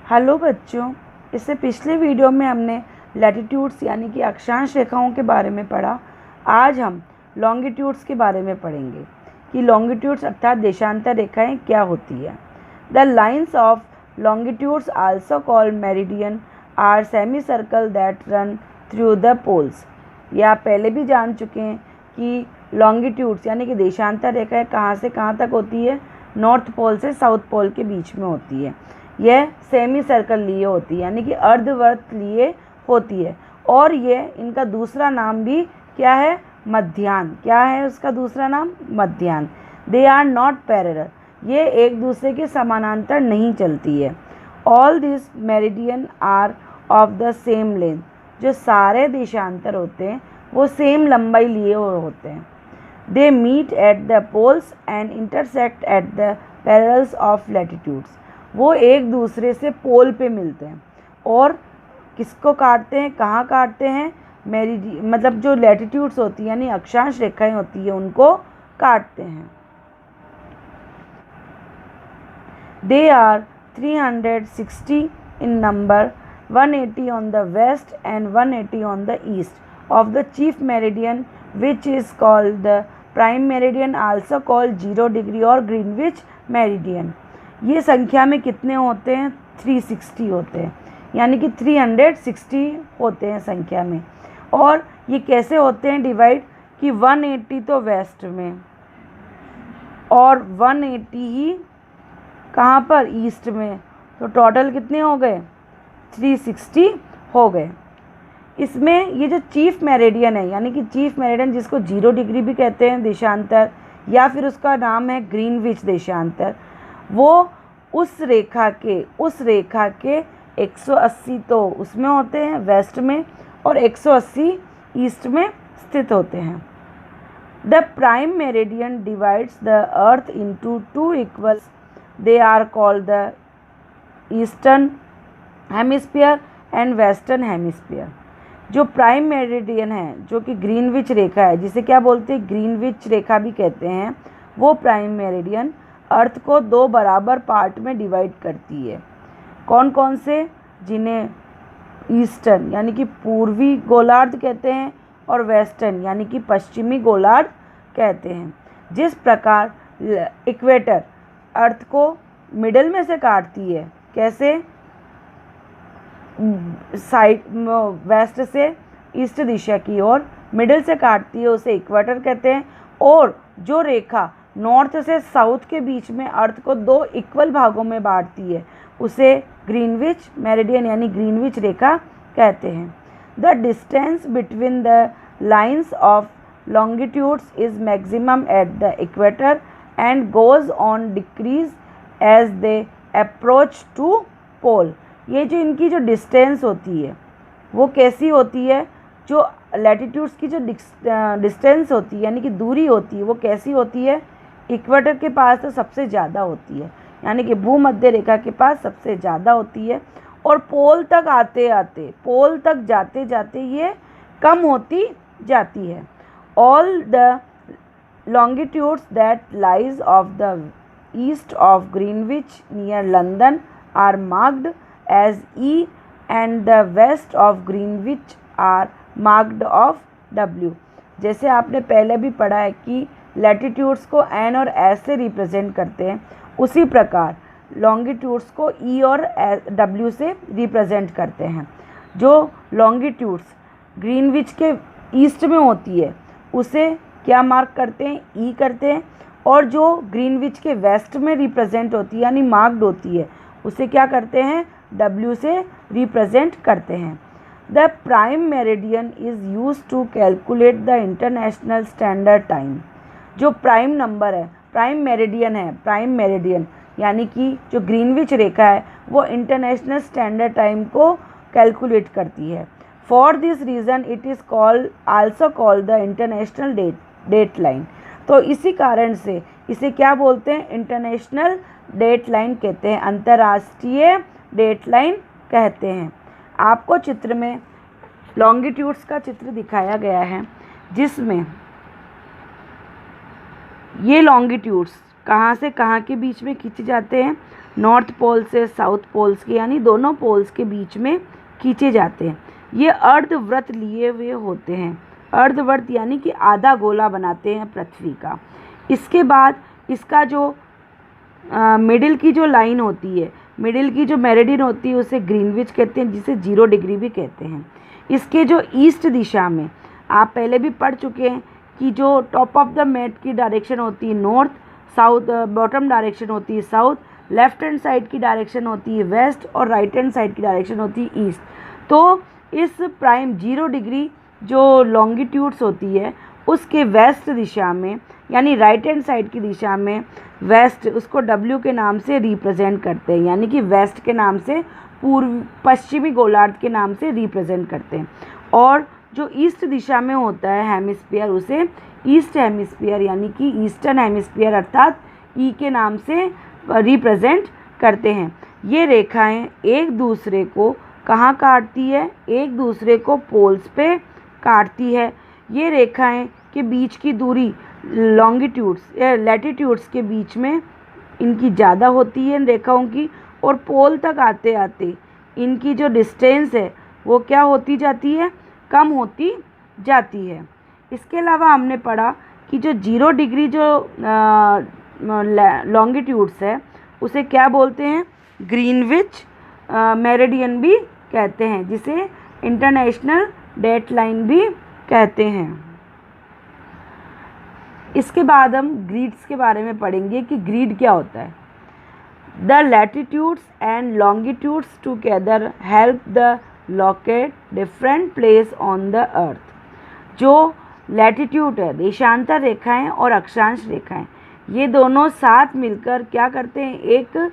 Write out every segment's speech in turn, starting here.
Hello बच्चों, इससे पिछले वीडियो में हमने लैटिट्यूड्स यानी कि अक्षांश रेखाओं के बारे में पढ़ा। आज हम लॉन्गिट्यूड्स के बारे में पढ़ेंगे कि लॉन्गिट्यूड्स अर्थात देशांतर रेखाएं क्या होती है। The lines of longitudes also called meridian are semi circle that run through the poles. ये आप पहले भी जान चुके हैं कि लॉन्गिट्यूड्स यानी कि देशांतर रेखाएं कहाँ से कहाँ तक होती है, नॉर्थ पोल से साउथ पोल के बीच में होती है। यह सेमी सर्कल लिए होती है यानी कि अर्धवृत्त लिए होती है। और ये इनका दूसरा नाम भी क्या है, मध्याह्न। क्या है उसका दूसरा नाम, मध्याह्न। दे आर नॉट पैरेलल, ये एक दूसरे के समानांतर नहीं चलती है। All this meridian are of the same length, जो सारे देशांतर होते हैं वो सेम लंबाई लिए हुए होते हैं। They meet at the poles and intersect at the parallels of latitudes, वो एक दूसरे से पोल पे मिलते हैं और किसको काटते हैं, कहाँ काटते हैं, मतलब जो लैटिट्यूड्स होती है यानी अक्षांश रेखाएं होती है उनको काटते हैं। They are 360 in number, 180 on the west and 180 on the east of the chief meridian which is called the prime meridian, also called 0 degree और ग्रीनविच मेरिडियन। ये संख्या में कितने होते हैं, 360 होते हैं, यानी कि 360 होते हैं संख्या में। और ये कैसे होते हैं डिवाइड कि 180 तो वेस्ट में और 180 ही कहाँ पर, ईस्ट में। तो टोटल कितने हो गए, 360 हो गए। इसमें ये जो चीफ मेरिडियन है यानी कि चीफ मेरिडियन जिसको 0 डिग्री भी कहते हैं देशांतर, या फिर उसका नाम है ग्रीनविच देशांतर, वो उस रेखा के 180 तो उसमें होते हैं वेस्ट में और 180 ईस्ट में स्थित होते हैं। The prime meridian divides the earth into 2 equals, they are called the eastern hemisphere and western hemisphere. जो प्राइम मेरिडियन है जो कि ग्रीनविच रेखा है, जिसे क्या बोलते हैं, ग्रीनविच रेखा भी कहते हैं, वो प्राइम मेरिडियन अर्थ को 2 बराबर पार्ट में डिवाइड करती है। कौन कौन से, जिन्हें ईस्टर्न यानी कि पूर्वी गोलार्ध कहते हैं और वेस्टर्न यानी कि पश्चिमी गोलार्ध कहते हैं। जिस प्रकार इक्वेटर अर्थ को मिडल में से काटती है, कैसे, साइड वेस्ट से ईस्ट दिशा की ओर मिडल से काटती है, उसे इक्वेटर कहते हैं। और जो रेखा नॉर्थ से साउथ के बीच में अर्थ को 2 इक्वल भागों में बांटती है, उसे ग्रीनविच मेरिडियन यानी ग्रीनविच रेखा कहते हैं। The distance between the lines of longitudes is maximum at the equator and goes on decrease as they approach to pole. ये जो इनकी जो डिस्टेंस होती है वो कैसी होती है, जो लैटिट्यूड्स की जो डिस्टेंस होती है यानी कि दूरी होती है वो कैसी होती है, इक्वेटर के पास तो सबसे ज़्यादा होती है यानी कि भूमध्य रेखा के पास सबसे ज़्यादा होती है। और पोल तक पोल तक जाते जाते ये कम होती जाती है। All the longitudes that lies of the east of Greenwich near London are marked as E and the west of Greenwich are marked of W। जैसे आपने पहले भी पढ़ा है कि लैटिट्यूड्स को N और S से रिप्रेजेंट करते हैं, उसी प्रकार लॉन्गिट्यूड्स को E और W से रिप्रेजेंट करते हैं। जो लॉन्गिट्यूड्स ग्रीनविच के ईस्ट में होती है उसे क्या मार्क करते हैं, E करते हैं। और जो ग्रीनविच के वेस्ट में रिप्रेजेंट होती है यानी मार्क्ड होती है उसे क्या करते हैं, W से रिप्रेजेंट करते हैं। The prime meridian is use to calculate the international standard time. जो प्राइम नंबर है, प्राइम मेरिडियन यानी कि जो ग्रीनविच रेखा है वो इंटरनेशनल स्टैंडर्ड टाइम को कैलकुलेट करती है। For this reason it is also called the international date line. तो इसी कारण से इसे क्या बोलते हैं, इंटरनेशनल डेट लाइन कहते हैं, अंतर्राष्ट्रीय डेट लाइन कहते हैं। आपको चित्र में लॉन्गिट्यूड्स का चित्र दिखाया गया है जिसमें ये लॉन्गिट्यूड्स कहाँ से कहाँ के बीच में खींचे जाते हैं, नॉर्थ पोल से साउथ पोल्स के यानी दोनों पोल्स के बीच में खींचे जाते हैं। ये अर्धवृत्त लिए हुए होते हैं। अर्धवृत्त यानी कि आधा गोला बनाते हैं पृथ्वी का। इसके बाद इसका जो मिडिल की जो लाइन होती है, मिडिल की जो मेरिडियन होती है उसे ग्रीनविच कहते हैं, जिसे 0 डिग्री भी कहते हैं। इसके जो ईस्ट दिशा में आप पहले भी पढ़ चुके हैं कि जो टॉप ऑफ द मैट की डायरेक्शन होती है नॉर्थ, साउथ बॉटम डायरेक्शन होती है साउथ, लेफ्ट हैंड साइड की डायरेक्शन होती है वेस्ट और राइट हैंड साइड की डायरेक्शन होती है ईस्ट। तो इस प्राइम 0 डिग्री जो लॉन्गिट्यूड्स होती है उसके वेस्ट दिशा में यानी राइट हैंड साइड की दिशा में वेस्ट, उसको W के नाम से रिप्रेजेंट करते हैं, यानी कि वेस्ट के नाम से पूर्व पश्चिमी गोलार्ध के नाम से रिप्रेजेंट करते हैं। और जो ईस्ट दिशा में होता है हेमिस्फीयर उसे ईस्ट हेमिस्फीयर यानी कि ईस्टर्न हेमिस्फीयर अर्थात ई के नाम से रिप्रेजेंट करते हैं। ये रेखाएं एक दूसरे को कहाँ काटती है? एक दूसरे को पोल्स पे काटती है। ये रेखाएं के बीच की दूरी लॉन्गिट्यूड्स या लैटिट्यूड्स के बीच में इनकी ज़्यादा होती है इन रेखाओं की, और पोल तक आते आते इनकी जो डिस्टेंस है वो क्या होती जाती है? कम होती जाती है। इसके अलावा हमने पढ़ा कि जो 0 डिग्री जो लॉन्गिट्यूड्स है उसे क्या बोलते हैं? ग्रीनविच मेरिडियन भी कहते हैं, जिसे इंटरनेशनल डेट लाइन भी कहते हैं। इसके बाद हम ग्रीड्स के बारे में पढ़ेंगे कि ग्रीड क्या होता है। The latitudes and longitudes together help the locate different place on the earth. जो लैटिट्यूड है, देशांतर रेखाएं और अक्षांश रेखाएं, ये दोनों साथ मिलकर क्या करते हैं? एक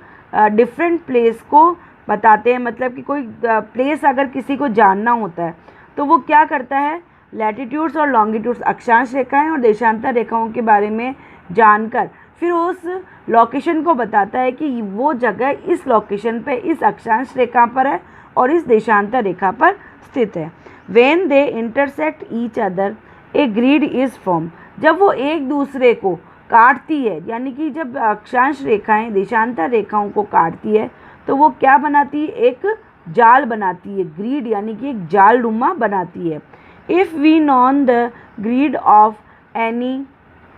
डिफरेंट प्लेस को बताते हैं। मतलब कि कोई प्लेस अगर किसी को जानना होता है तो वो क्या करता है? लैटिट्यूड्स और लॉन्गिट्यूड्स, अक्षांश रेखाएं और देशांतर रेखाओं के बारे में जानकर फिर उस लोकेशन को बताता है कि वो जगह इस लोकेशन पे इस अक्षांश रेखा पर है और इस देशांतर रेखा पर स्थित है। When they intersect each other a grid is form. जब वो एक दूसरे को काटती है, यानी कि जब अक्षांश रेखाएं देशांतर रेखाओं को काटती है तो वो क्या बनाती है? एक जाल बनाती है। ग्रिड यानी कि एक जाल नुमा बनाती है। If we know the grid of any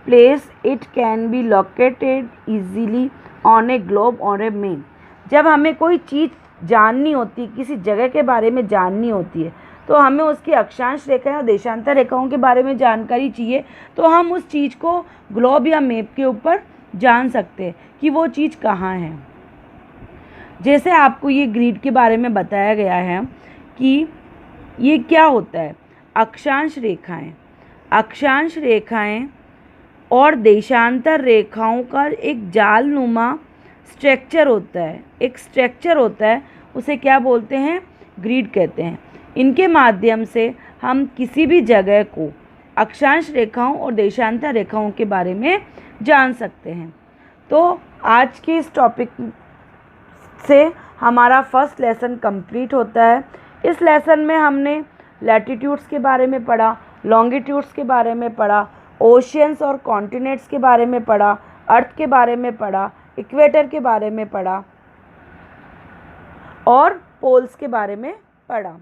place, it can be located easily on a globe or a map. जब हमें कोई चीज़ जाननी होती, किसी जगह के बारे में जाननी होती है तो हमें उसकी अक्षांश रेखाएं और देशांतर रेखाओं के बारे में जानकारी चाहिए, तो हम उस चीज़ को ग्लोब या मैप के ऊपर जान सकते हैं कि वो चीज़ कहाँ है। जैसे आपको ये ग्रिड के बारे में बताया गया है कि ये क्या होता है। अक्षांश रेखाएं और देशांतर रेखाओं का एक जालनुमा स्ट्रक्चर होता है, उसे क्या बोलते हैं? ग्रिड कहते हैं। इनके माध्यम से हम किसी भी जगह को अक्षांश रेखाओं और देशांतर रेखाओं के बारे में जान सकते हैं। तो आज के इस टॉपिक से हमारा फर्स्ट लेसन कंप्लीट होता है। इस लेसन में हमने लैटिट्यूड्स के बारे में पढ़ा, लॉन्गिट्यूड्स के बारे में पढ़ा, ओशियंस और कॉन्टिनेंट्स के बारे में पढ़ा, अर्थ के बारे में पढ़ा, इक्वेटर के बारे में पढ़ा और पोल्स के बारे में पढ़ा।